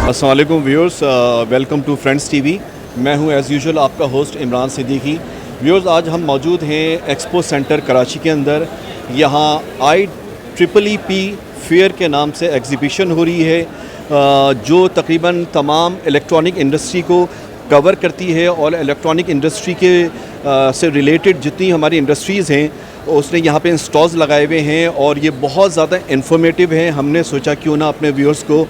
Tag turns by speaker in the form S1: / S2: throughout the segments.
S1: अस्सलाम वालेकुम viewers, welcome to friends TV. मैं हूं एज़ यूजुअल आपका होस्ट इमरान सिद्दीकी। व्यूअर्स, आज हम मौजूद हैं एक्सपो सेंटर कराची के अंदर। यहां IEEE फेयर के नाम से एग्ज़िबिशन हो रही है जो तकरीबन तमाम इलेक्ट्रॉनिक इंडस्ट्री को कवर करती है और इलेक्ट्रॉनिक इंडस्ट्री के से रिलेटेड जितनी हमारी इंडस्ट्रीज़ हैं उसने यहाँ पे स्टॉल्स लगाए हुए हैं और ये बहुत ज़्यादा इन्फॉर्मेटिव हैं। हमने सोचा क्यों ना अपने व्यूअर्स को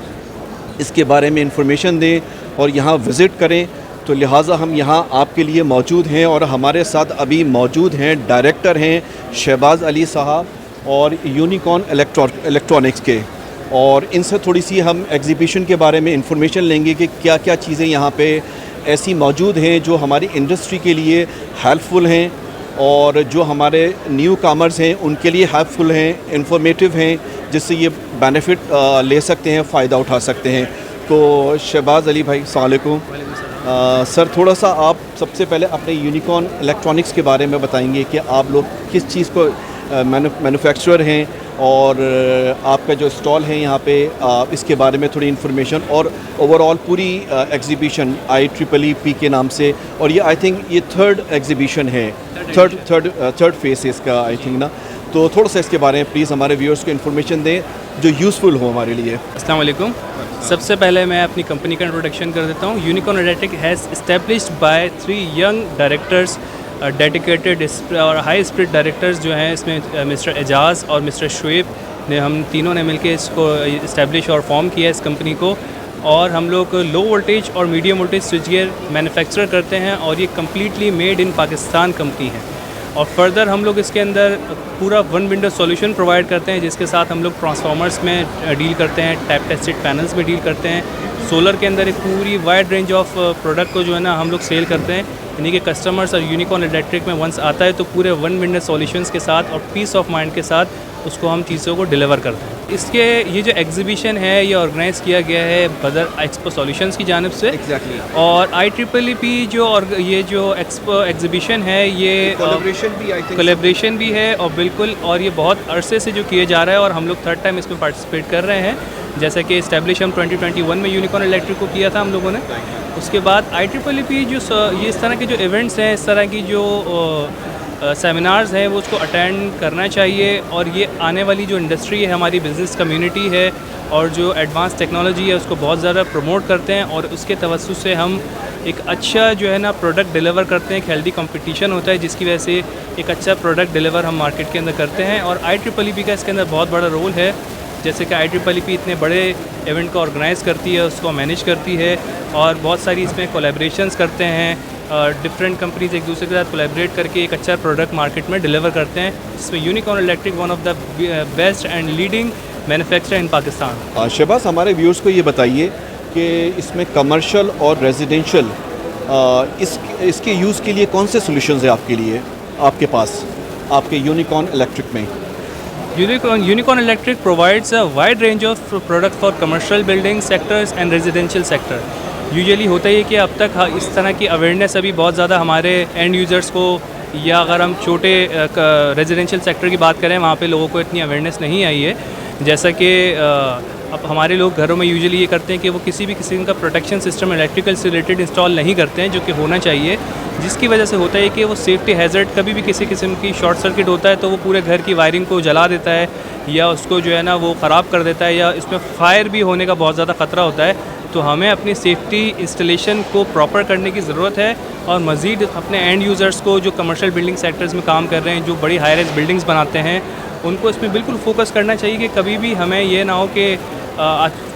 S1: इसके बारे में इंफॉर्मेशन दें और यहाँ विज़िट करें, तो लिहाजा हम यहाँ आपके लिए मौजूद हैं। और हमारे साथ अभी मौजूद हैं डायरेक्टर हैं शहबाज़ अली साहब और यूनिकॉर्न इलेक्ट्रॉनिक्स के, और इनसे थोड़ी सी हम एग्ज़िबिशन के बारे में इंफॉर्मेशन लेंगे कि क्या क्या चीज़ें यहाँ पे ऐसी मौजूद हैं जो हमारी इंडस्ट्री के लिए हेल्पफुल हैं और जो हमारे न्यू कामर्स हैं उनके लिए हेल्पफुल हैं, इंफॉर्मेटिव हैं, जिससे ये बेनिफिट ले सकते हैं, फ़ायदा उठा सकते हैं। तो शहबाज़ अली भाई, अस्सलाम वालेकुम। सर, थोड़ा सा आप सबसे पहले अपने यूनिकॉर्न इलेक्ट्रॉनिक्स के बारे में बताएंगे कि आप लोग किस चीज़ को मैन्युफैक्चरर हैं और आपका जो स्टॉल है यहाँ पे इसके बारे में थोड़ी इन्फॉर्मेशन, और ओवरऑल पूरी एग्ज़िबिशन IEEE के नाम से, और ये आई थिंक ये थर्ड एग्ज़िबिशन है, थर्ड फेस है इसका आई थिंक ना। तो थोड़ा सा इसके बारे में प्लीज़ हमारे व्यूअर्स को इन्फॉर्मेशन दें जो यूज़फुल हो हमारे लिए।
S2: अस्सलाम वालेकुम। सबसे पहले मैं अपनी कंपनी का इंट्रोडक्शन कर देता हूँ। Unicorn electric has established by 3 young directors, dedicated और हाई स्पिरिट डायरेक्टर्स जो हैं इसमें मिस्टर एजाज़ और मिस्टर शुएब ने, हम तीनों ने मिलकर इसको इस्टेब्लिश और फॉर्म किया इस कंपनी को। और हम लोग लो वोल्टेज और medium voltage switch gear manufacture करते हैं और ये completely made in Pakistan company है। और फर्दर हम लोग इसके अंदर पूरा वन विंडो सॉल्यूशन प्रोवाइड करते हैं, जिसके साथ हम लोग ट्रांसफार्मर्स में डील करते हैं, टैप टेस्टेड पैनल्स में डील करते हैं, सोलर के अंदर एक पूरी वाइड रेंज ऑफ प्रोडक्ट को जो है ना हम लोग सेल करते हैं। यानी कि कस्टमर्स और यूनिकॉर्न इलेक्ट्रिक में वंस आता है तो पूरे वन विंडो सॉल्यूशंस के साथ और पीस ऑफ माइंड के साथ उसको हम चीज़ों को डिलीवर करते हैं। इसके ये जो एग्जीबिशन है ये ऑर्गेनाइज़ किया गया है बदर एक्सपो सॉल्यूशंस की जानिब से।
S1: एग्जैक्टली।
S2: और IEEE जो और ये जो एक्सपो एग्जीबिशन है ये कोलैबोरेशन भी है और बिल्कुल, और ये बहुत अरसे से जो किए जा रहा है और हम लोग थर्ड टाइम इसमें पार्टिसिपेट कर रहे हैं। जैसे कि इस्टेब्लिश हम 2021 में यूनिकॉर्न इलेक्ट्रिक को किया था हम लोगों ने। उसके बाद IEEE जो ये इस तरह के जो इवेंट्स हैं, इस तरह की जो सेमिनार्स हैं वो उसको अटेंड करना चाहिए। और ये आने वाली जो इंडस्ट्री है, हमारी बिज़नेस कम्युनिटी है और जो एडवांस टेक्नोलॉजी है उसको बहुत ज़्यादा प्रमोट करते हैं और उसके तवज्जुह से हम एक अच्छा जो है ना प्रोडक्ट डिलीवर करते हैं। एक हेल्दी कंपटीशन होता है जिसकी वजह से एक अच्छा प्रोडक्ट डिलीवर हम मार्केट के अंदर करते हैं। और IEEE का इसके अंदर बहुत बड़ा रोल है। जैसे कि IEEE इतने बड़े इवेंट को ऑर्गेनाइज़ करती है, उसको मैनेज करती है और बहुत सारी इसमें कोलैबोरेशंस करते हैं। डिफरेंट कंपनीज एक दूसरे के साथ कोलैबोरेट करके एक अच्छा प्रोडक्ट मार्केट में डिलीवर करते हैं। इसमें unicorn electric one of the best and leading manufacturer in Pakistan.
S1: Shahbaz, हमारे व्यूअर्स को ये बताइए कि इसमें कमर्शियल और रेजिडेंशियल इसके यूज़ के लिए कौन से सोल्यूशंस हैं आपके लिए, आपके पास आपके यूनिकॉर्न इलेक्ट्रिक में?
S2: Unicorn Electric provides a wide range of product for commercial building sectors and residential sector. Usually होता ही है कि अब तक इस तरह की अवेयरनेस अभी बहुत ज़्यादा हमारे एंड यूज़र्स को, या अगर हम छोटे रेजिडेंशियल सेक्टर की बात करें वहाँ पे लोगों को इतनी अवेयरनेस नहीं आई है। जैसा कि अब हमारे लोग घरों में यूजुअली ये करते हैं कि वो किसी भी किस्म का प्रोटेक्शन सिस्टम इलेक्ट्रिकल से रिलेटेड इंस्टॉल नहीं करते हैं, जो कि होना चाहिए। जिसकी वजह से होता है कि वो सेफ्टी हैज़र्ड, कभी भी किसी किस्म की शॉर्ट सर्किट होता है तो वो पूरे घर की वायरिंग को जला देता है या उसको जो है ना वो ख़राब कर देता है, या इसमें फायर भी होने का बहुत ज़्यादा ख़तरा होता है। तो हमें अपनी सेफ्टी इंस्टॉलेशन को प्रॉपर करने की ज़रूरत है और मज़ीद अपने एंड यूज़र्स को जो कमर्शियल बिल्डिंग सेक्टर्स में काम कर रहे हैं, जो बड़ी हाई राइज बिल्डिंग्स बनाते हैं, उनको इसमें बिल्कुल फोकस करना चाहिए कि कभी भी हमें ये ना हो कि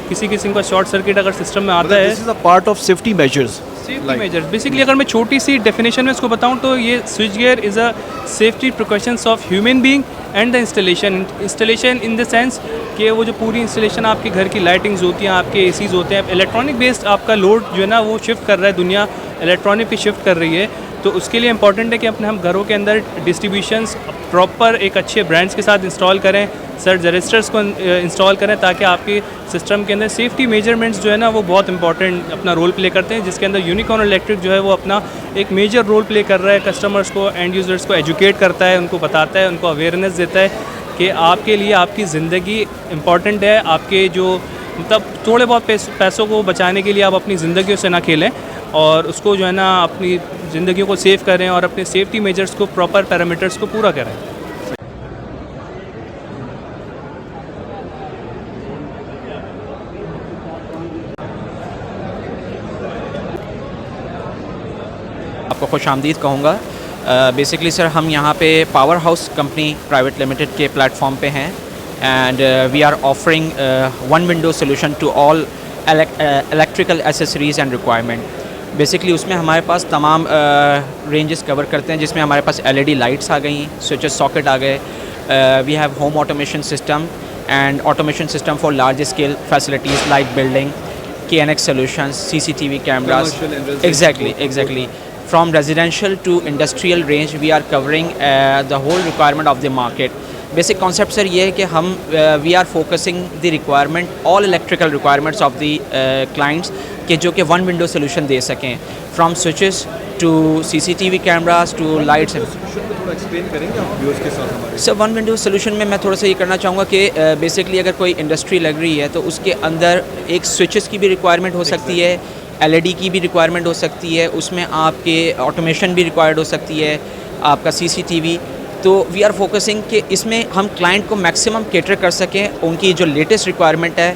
S2: किसी किस्म का शॉर्ट सर्किट अगर सिस्टम में आता है।
S1: This is a part of safety measures.
S2: Safety measures basically अगर मैं छोटी सी डेफिनेशन में इसको बताऊं तो ये switch gear is a safety precautions of human being and the installation in the sense कि वो जो पूरी इंस्टॉलेशन आपके घर की लाइटिंग्स होती हैं, आपके एसीज़ होते हैं, इलेक्ट्रॉनिक बेस्ड आपका लोड जो है ना वो शिफ्ट कर रहा है, दुनिया इलेक्ट्रॉनिक पे शिफ्ट कर रही है। तो उसके लिए इंपॉर्टेंट है कि अपने हम घरों के अंदर डिस्ट्रीब्यूशंस प्रॉपर एक अच्छे ब्रांड्स के साथ इंस्टॉल करें, सर्ज रजिस्टर्स को इंस्टॉल करें, ताकि आपके सिस्टम के अंदर सेफ्टी मेजरमेंट्स जो है ना वो बहुत इंपॉर्टेंट अपना रोल प्ले करते हैं, जिसके अंदर यूनिकॉर्न इलेक्ट्रिक जो है वो अपना एक मेजर रोल प्ले कर रहा है। कस्टमर्स को, एंड यूज़र्स को एजुकेट करता है, उनको बताता है, उनको अवेयरनेस देता है कि आपके लिए आपकी ज़िंदगी इम्पॉर्टेंट है। आपके जो मतलब थोड़े बहुत पैसों को बचाने के लिए आप अपनी ज़िंदगियों से ना खेलें और उसको जो है ना अपनी ज़िंदगियों को सेव करें और अपने सेफ्टी मेजर्स को, प्रॉपर पैरामीटर्स को पूरा करें।
S3: आपको खुशामदीद कहूँगा। बेसिकली सर हम यहाँ पे power house company private limited के प्लेटफॉर्म पे हैं and we are offering one window solution to all electrical accessories and requirement. Basically उसमें हमारे पास तमाम रेंजेस कवर करते हैं, जिसमें हमारे पास LED लाइट्स आ गई, स्विचेस सॉकेट आ गए, we have home automation system and automation system for large scale facilities like building, KNX solutions, CCTV cameras. Exactly. From residential to industrial range, we are covering the whole requirement of the market. Basic concept sir ये है कि हम we are focusing the requirement, all electrical requirements of the clients कि जो कि one window solution दे सकें, from switches to CCTV cameras to lights.
S1: थोड़ा explain करेंगे आप व्यूअर्स के साथ हमारे?
S3: सर वन विंडो सोल्यूशन में मैं थोड़ा सा ये करना चाहूँगा कि बेसिकली अगर कोई इंडस्ट्री लग रही है तो उसके अंदर एक स्विचेस की भी रिक्वायरमेंट हो सकती है, LED की भी रिक्वायरमेंट हो सकती है, उसमें आपके ऑटोमेशन भी रिक्वायर्ड हो सकती है, आपका CCTV। तो वी आर फोकसिंग कि इसमें हम क्लाइंट को मैक्सिमम कैटर कर सकें, उनकी जो लेटेस्ट रिक्वायरमेंट है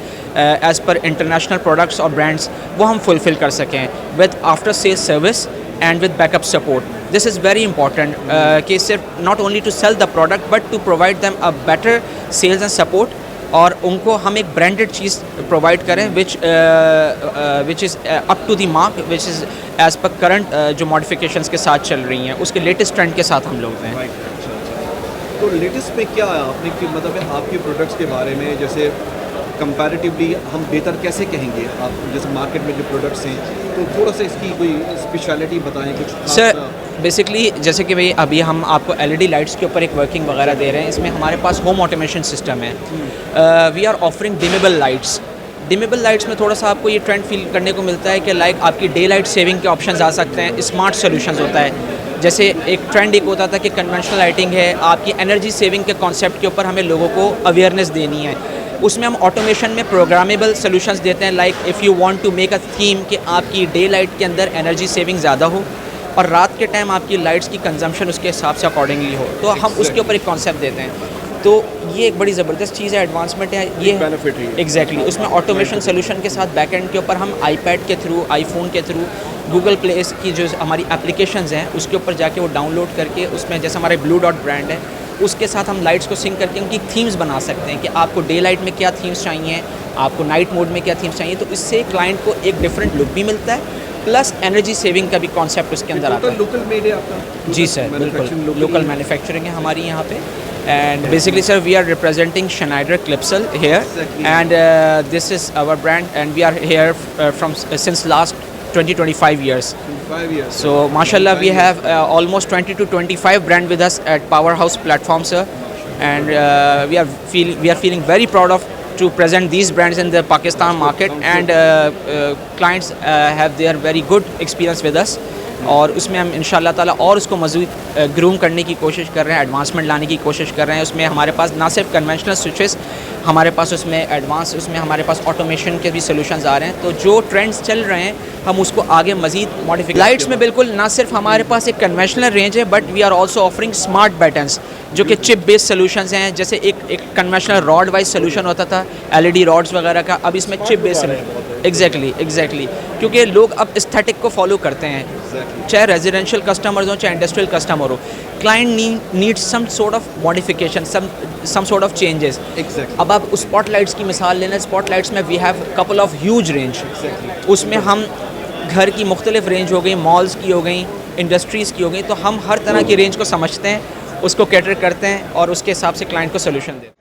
S3: एज़ पर इंटरनेशनल प्रोडक्ट्स और ब्रांड्स वो हम फुलफ़िल कर सकें with after sale service and with backup support. This is very important कि सिर्फ not only to sell the product but to provide them a better sales and support, और उनको हम एक branded चीज़ provide करें which is up to the mark, which is as per current जो modifications के साथ चल रही हैं, उसके latest trend के साथ हम लोग हैं।
S1: तो लेटेस्ट में क्या है आपने कि मतलब है आपके प्रोडक्ट्स के बारे में, जैसे कंपैरेटिवली हम बेहतर कैसे कहेंगे आप, जैसे मार्केट में जो प्रोडक्ट्स हैं, तो थोड़ा सा इसकी कोई स्पेशलिटी बताएं कुछ
S3: सर। बेसिकली जैसे कि भाई अभी हम आपको LED लाइट्स के ऊपर एक वर्किंग वगैरह दे रहे हैं, इसमें हमारे पास होम ऑटोमेशन सिस्टम है। We are offering dimmable lights. Dimmable lights में थोड़ा सा आपको ये ट्रेंड फील करने को मिलता है कि लाइक आपकी डे लाइट सेविंग के ऑप्शंस आ सकते हैं, स्मार्ट सॉल्यूशंस होता है। जैसे एक ट्रेंड एक होता था कि कन्वेंशनल लाइटिंग है, आपकी एनर्जी सेविंग के कॉन्सेप्ट के ऊपर हमें लोगों को अवेयरनेस देनी है, उसमें हम ऑटोमेशन में प्रोग्रामेबल सॉल्यूशंस देते हैं। Like if you want to make a theme कि आपकी डे लाइट के अंदर एनर्जी सेविंग ज़्यादा हो और रात के टाइम आपकी लाइट्स की कंजम्पशन उसके हिसाब से अकॉर्डिंगली हो, तो हम उसके ऊपर एक कॉन्सेप्ट देते हैं। तो ये एक बड़ी ज़बरदस्त चीज़ है, एडवांसमेंट है ये,
S1: बेनिफिट है।
S3: एग्जैक्टली उसमें ऑटोमेशन सोल्यूशन के साथ बैकएंड के ऊपर हम iPad के थ्रू, iPhone के थ्रू, गूगल प्ले की जो हमारी एप्लीकेशंस हैं उसके ऊपर जाके वो डाउनलोड करके उसमें जैसे हमारे ब्लू डॉट ब्रांड है उसके साथ हम लाइट्स को सिंक करके उनकी थीम्स बना सकते हैं कि आपको डे लाइट में क्या थीम्स चाहिए, आपको नाइट मोड में क्या थीम्स चाहिए। तो इससे क्लाइंट को एक डिफरेंट लुक भी मिलता है, प्लस एनर्जी सेविंग का भी कॉन्सेप्ट उसके अंदर आता है।
S1: लोकल मेड है आपका?
S3: जी सर, बिल्कुल लोकल मैन्युफैक्चरिंग है हमारी यहाँ पे। And basically sir we are representing Schneider Clipsal here and this is our brand and we are here from since last 20-25 years.
S1: 5 years.
S3: So mashallah we have almost 20 to 25 brand with us at Powerhouse platform sir, and we are feeling very proud of to present these brands in the Pakistan market and clients have their very good experience with us, और उसमें हम इंशाल्लाह ताला और उसको मज़ीद groom करने की कोशिश कर रहे हैं, एडवांसमेंट लाने की कोशिश कर रहे हैं। उसमें हमारे पास ना सिर्फ कन्वेंशनल स्विचेस, हमारे पास उसमें एडवांस, उसमें हमारे पास ऑटोमेशन के भी सॉल्यूशंस आ रहे हैं। तो जो ट्रेंड्स चल रहे हैं हम उसको आगे मज़ीद मॉडिफाई। लाइट्स में बिल्कुल ना सिर्फ हमारे पास एक कन्वेंशनल रेंज है but we are also offering smart buttons जो कि चिप बेस्ड सॉल्यूशंस हैं। जैसे एक कन्वेंशनल रॉड वाइज सॉल्यूशन होता था LED रॉड्स वगैरह का, अब इसमें चिप बेस्ड। एग्जैक्टली क्योंकि लोग अब एस्थेटिक को फॉलो करते हैं, चाहे रेजिडेंशियल कस्टमर्स हो चाहे इंडस्ट्रियल कस्टमर हो, client needs some sort of modification, some sort of changes. अब आप स्पॉट लाइट्स की मिसाल लेना, स्पॉट लाइट्स में we have couple of huge range. उसमें हम घर की मुख्तलिफ रेंज हो गई, मॉल्स की हो गई, इंडस्ट्रीज़ की हो गई, तो हम हर तरह की रेंज को समझते हैं, उसको कैटर करते हैं और उसके हिसाब से क्लाइंट को सोल्यूशन देते हैं।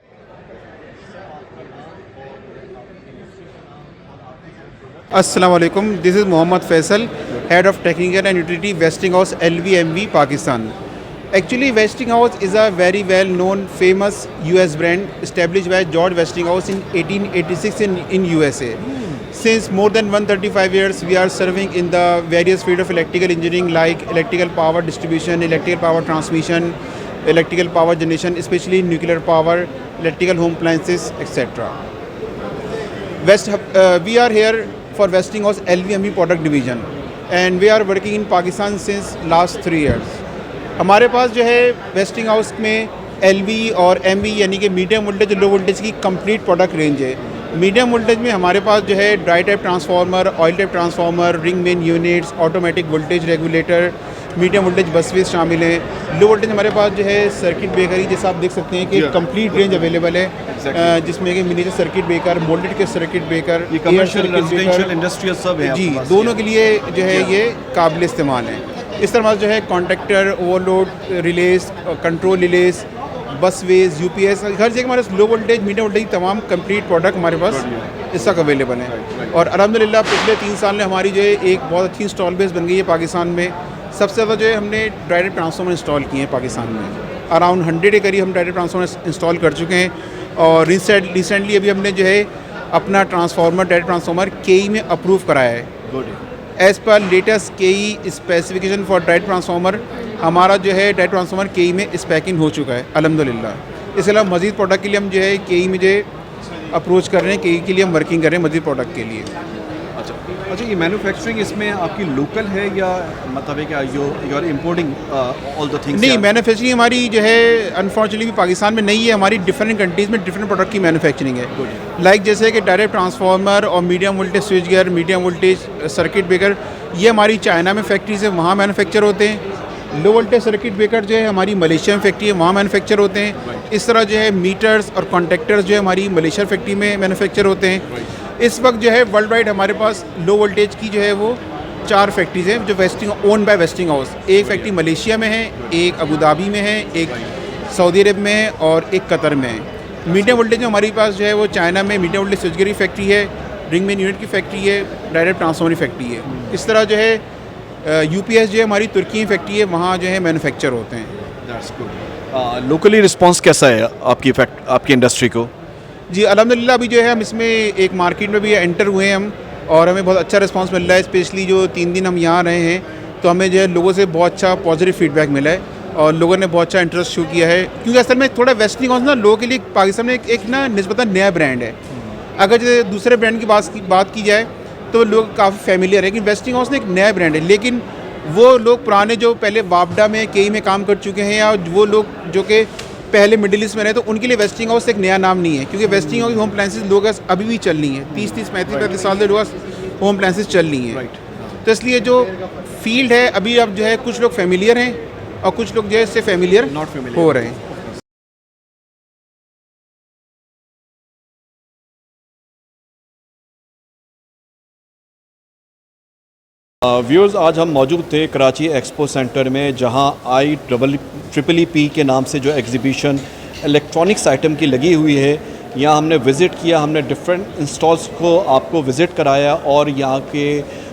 S4: अस्सलाम वालेकुम, this is Mohammad Faisal, head of technical and utility Westinghouse LVMV Pakistan. Actually, Westinghouse is a very well known famous US brand established by George Westinghouse in 1886 in USA. Since more than 135 years we are serving in the various field of electrical engineering like electrical power distribution, electrical power transmission, electrical power generation, especially nuclear power, electrical home appliances, etc. We are here for Westinghouse LVMV product division and we are working in Pakistan since last 3 years. हमारे पास जो है Westinghouse में LV और MV यानी कि medium voltage low voltage की complete product range है. मीडियम वोल्टेज में हमारे पास जो है dry type transformer, oil type transformer, ring main units, automatic voltage regulator, medium voltage busways शामिल हैं. लो वोल्टेज हमारे पास जो है सर्किट ब्रेकर ही जैसा आप देख सकते हैं कि कंप्लीट रेंज अवेलेबल है, जिसमें कि मिनीचर सर्किट ब्रेकर, मोल्डेड के circuit breaker,
S1: commercial, residential, industrial सब है
S4: जी, दोनों के लिए जो है ये काबिल इस्तेमाल है. इस तरह जो है contractor, overload relays, control relays, busways, UPS, हर जगह हमारे लो वोल्टेज मीडियम वोल्टेज तमाम कंप्लीट प्रोडक्ट हमारे पास इस तक अवेलेबल है. और अल्हम्दुलिल्लाह पिछले 3 साल में हमारी जो है एक बहुत अच्छी इंस्टॉल बेस बन गई है पाकिस्तान में. सबसे ज़्यादा जो है हमने डायरेक्ट ट्रांसफार्मर इंस्टॉल किए हैं पाकिस्तान में. अराउंड 100 के करीब हम डायरेक्ट ट्रांसफार्मर इंस्टॉल कर चुके हैं. और रिसेंटली अभी हमने जो है अपना ट्रांसफार्मर डायरेक्ट ट्रांसफार्मर KE में अप्रूव कराया है. As per latest KE specification for direct transformer हमारा जो है डायरेक्ट ट्रांसफार्मर KE में स्पेकिंग हो चुका है अल्हम्दुलिल्लाह. इसके अलावा मज़ीद प्रोडक्ट के लिए हम जो है KE में जो अप्रोच कर रहे हैं, KE के लिए हम वर्किंग कर रहे हैं मज़ीद प्रोडक्ट के लिए.
S1: अच्छा, ये मैन्युफैक्चरिंग इसमें आपकी लोकल है या मतलब है कि you are importing all the things?
S4: नहीं, मैन्युफैक्चरिंग हमारी जो है अनफॉर्चुनेटली पाकिस्तान में नहीं है. हमारी डिफरेंट कंट्रीज़ में डिफरेंट प्रोडक्ट की मैन्युफैक्चरिंग है. लाइक जैसे कि डायरेक्ट ट्रांसफार्मर और medium voltage switch gear, medium voltage circuit breaker, ये हमारी चाइना में फैक्ट्रीज है, वहाँ मैन्युफैक्चर होते हैं. लो वोल्टेज सर्किट ब्रेकर जो है हमारी मलेशिया में फैक्ट्री है, वहाँ मैन्युफैक्चर होते हैं. इस तरह जो है मीटर्स और कॉन्टैक्टर्स जो है हमारी मलेशिया फैक्ट्री में मैन्युफैक्चर होते हैं. इस वक्त जो है वर्ल्ड वाइड हमारे पास लो वोल्टेज की जो है वो 4 फैक्ट्रीज़ हैं जो ओन बाय वेस्टिंगहाउस. एक फैक्ट्री मलेशिया में है, एक अबू धाबी में है, एक सऊदी अरब में है और एक कतर में है. मीडियम वोल्टेज में हमारे पास जो है वो चाइना में मीडियम वोल्टेज स्विचगियर की फैक्ट्री है, रिंग मेन यूनिट की फैक्ट्री है, डायरेक्ट ट्रांसफार्मर की फैक्ट्री है. इस तरह जो है UPS जो है हमारी तुर्की में फैक्ट्री है, वहाँ जो है मैन्युफैक्चर होते हैं.
S1: लोकली रिस्पांस कैसा है आपकी इंडस्ट्री को?
S4: जी अल्हम्दुलिल्लाह अभी जो है हम इसमें एक मार्केट में भी एंटर हुए हैं हम, और हमें बहुत अच्छा रिस्पांस मिल रहा है. स्पेशली जो 3 दिन हम यहाँ रहे हैं तो हमें जो है लोगों से बहुत अच्छा पॉजिटिव फीडबैक मिला है और लोगों ने बहुत अच्छा इंटरेस्ट शो किया है. क्योंकि असल में थोड़ा वेस्टिंगहाउस ना लोगों के लिए पाकिस्तान में एक ना निस्बतन नया ब्रांड है. अगर जैसे दूसरे ब्रांड की बात की जाए तो लोग काफ़ी फेमिलियर है, लेकिन वेस्टिंगहाउस ना एक नया ब्रांड है. लेकिन वो लोग पुराने जो पहले वापडा में KE में काम कर चुके हैं या वो लोग जो कि पहले मिडिल ईस्ट में रहे, तो उनके लिए वेस्टिंगहाउस एक नया नाम नहीं है. क्योंकि वेस्टिंगहाउस की होम अप्लायंसेस लोग अभी भी चल रही हैं, 30-35 साल से लोग होम अप्लायंसेस चल रही हैं. तो इसलिए जो फील्ड है अभी अब जो है कुछ लोग फेमिलियर हैं और कुछ लोग जो है इससे फेमिलियर हो रहे हैं.
S1: व्यूअर्स, आज हम मौजूद थे कराची एक्सपो सेंटर में, जहां IEEE के नाम से जो एग्जीबिशन इलेक्ट्रॉनिक्स आइटम की लगी हुई है. यहाँ हमने विज़िट किया, हमने डिफरेंट इंस्टॉल्स को आपको विज़िट कराया और यहाँ के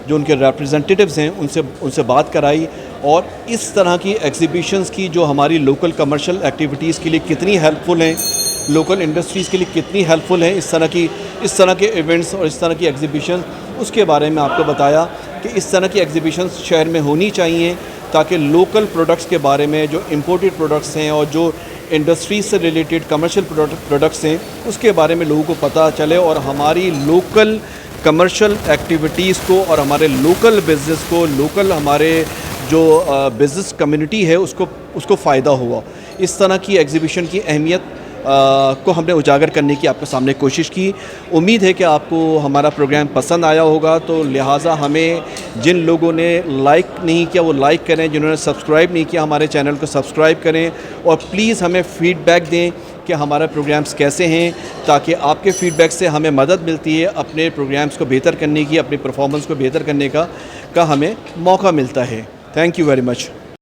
S1: जो उनके रिप्रेजेंटेटिव्स हैं उनसे बात कराई. और इस तरह की एग्जीबिशंस की जो हमारी लोकल कमर्शियल एक्टिविटीज़ के लिए कितनी हेल्पफुल हैं, लोकल इंडस्ट्रीज़ के लिए कितनी हेल्पफुल हैं इस तरह के इवेंट्स और इस तरह की एग्जीबिशन, उसके बारे में आपको बताया कि इस तरह की एग्जीबिशंस शहर में होनी चाहिए ताकि लोकल प्रोडक्ट्स के बारे में, जो इंपोर्टेड प्रोडक्ट्स हैं और जो इंडस्ट्री से रिलेटेड कमर्शियल प्रोडक्ट्स हैं उसके बारे में लोगों को पता चले और हमारी लोकल कमर्शियल एक्टिविटीज़ को और हमारे लोकल बिज़नेस को, लोकल हमारे जो बिज़नेस कम्युनिटी है उसको फ़ायदा हुआ. इस तरह की एग्जीबिशन की अहमियत को हमने उजागर करने की आपके सामने कोशिश की. उम्मीद है कि आपको हमारा प्रोग्राम पसंद आया होगा. तो लिहाजा हमें जिन लोगों ने लाइक नहीं किया वो लाइक करें, जिन्होंने सब्सक्राइब नहीं किया हमारे चैनल को सब्सक्राइब करें और प्लीज़ हमें फ़ीडबैक दें कि हमारे प्रोग्राम्स कैसे हैं, ताकि आपके फ़ीडबैक से हमें मदद मिलती है अपने प्रोग्राम्स को बेहतर करने की, अपनी परफॉर्मेंस को बेहतर करने का हमें मौका मिलता है. Thank you very much.